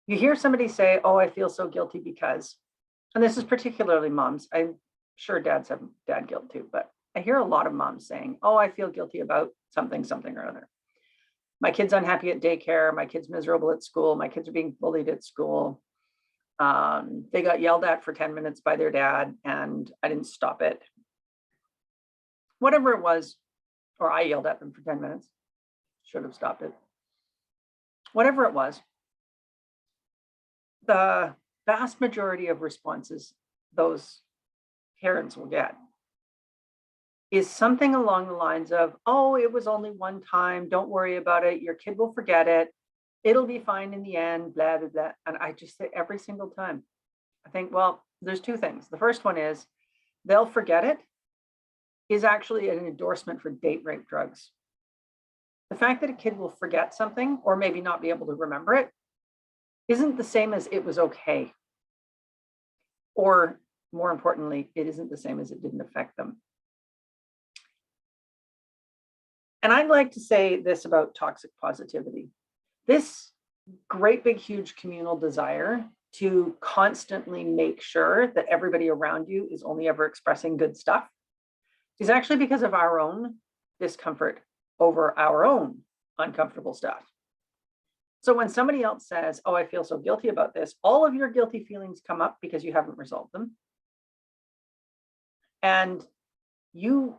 You hear somebody say, oh, I feel so guilty because, and this is particularly moms. I'm sure dads have dad guilt too, but I hear a lot of moms saying, oh, I feel guilty about something, something or other. My kid's unhappy at daycare. My kid's miserable at school. My kids are being bullied at school. They got yelled at for 10 minutes by their dad and I didn't stop it. Whatever it was, or I yelled at them for 10 minutes. Should have stopped it. Whatever it was, the vast majority of responses those parents will get is something along the lines of, oh, it was only one time. Don't worry about it. Your kid will forget it. It'll be fine in the end, blah, blah, blah. And I just say every single time, I think, well, there's two things. The first one is they'll forget it is actually an endorsement for date rape drugs. The fact that a kid will forget something or maybe not be able to remember it isn't the same as it was okay. Or more importantly, it isn't the same as it didn't affect them. And I'd like to say this about toxic positivity. This great big huge communal desire to constantly make sure that everybody around you is only ever expressing good stuff is actually because of our own discomfort over our own uncomfortable stuff. So when somebody else says, oh, I feel so guilty about this, all of your guilty feelings come up because you haven't resolved them. And we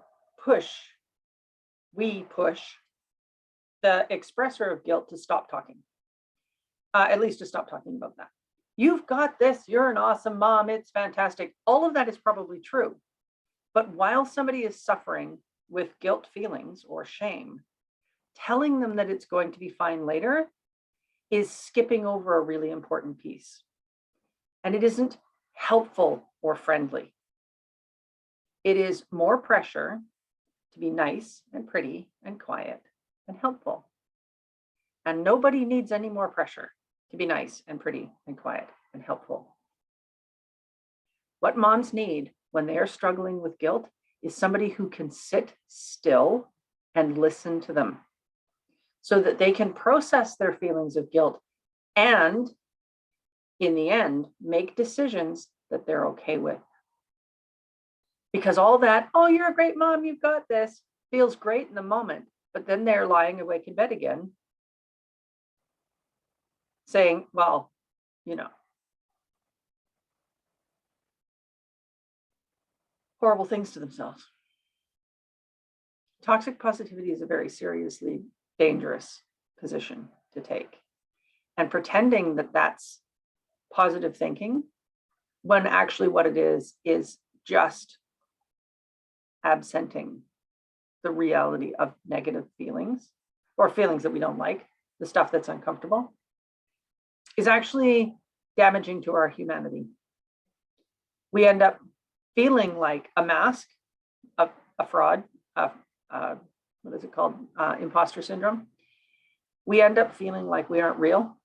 push the expressor of guilt to stop talking, at least to stop talking about that. You've got this, you're an awesome mom, it's fantastic. All of that is probably true. But while somebody is suffering with guilt feelings or shame, telling them that it's going to be fine later is skipping over a really important piece. And it isn't helpful or friendly. It is more pressure to be nice and pretty and quiet and helpful. And nobody needs any more pressure to be nice and pretty and quiet and helpful. What moms need when they are struggling with guilt is somebody who can sit still and listen to them so that they can process their feelings of guilt and, in the end, make decisions that they're okay with. Because all that, oh, you're a great mom, you've got this, feels great in the moment, but then they're lying awake in bed again saying, well, you know, horrible things to themselves. Toxic positivity is a very seriously dangerous position to take. And pretending that that's positive thinking, when actually what it is just absenting the reality of negative feelings or feelings that we don't like, the stuff that's uncomfortable, is actually damaging to our humanity. We end up feeling like a mask, a fraud, what is it called? Imposter syndrome. We end up feeling like we aren't real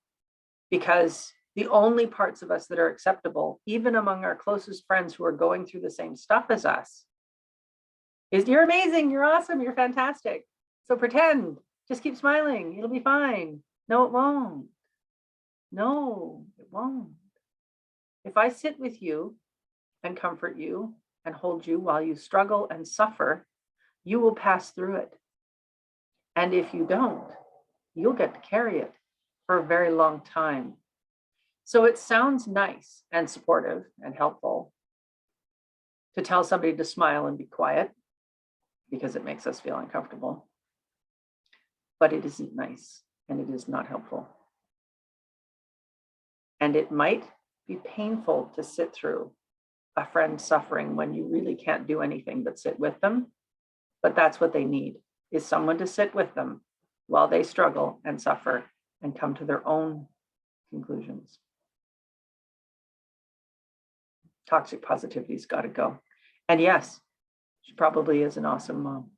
because the only parts of us that are acceptable, even among our closest friends who are going through the same stuff as us, is you're amazing, you're awesome, you're fantastic. So pretend, just keep smiling, it'll be fine. No, it won't. No, it won't. If I sit with you and comfort you and hold you while you struggle and suffer, you will pass through it. And if you don't, you'll get to carry it for a very long time. So it sounds nice and supportive and helpful to tell somebody to smile and be quiet because it makes us feel uncomfortable. But it isn't nice and it is not helpful. And it might be painful to sit through a friend suffering when you really can't do anything but sit with them. But that's what they need, is someone to sit with them while they struggle and suffer and come to their own conclusions. Toxic positivity's got to go. And yes, she probably is an awesome mom,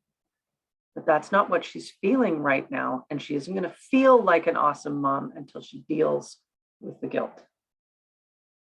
but that's not what she's feeling right now. And she isn't going to feel like an awesome mom until she deals with the guilt.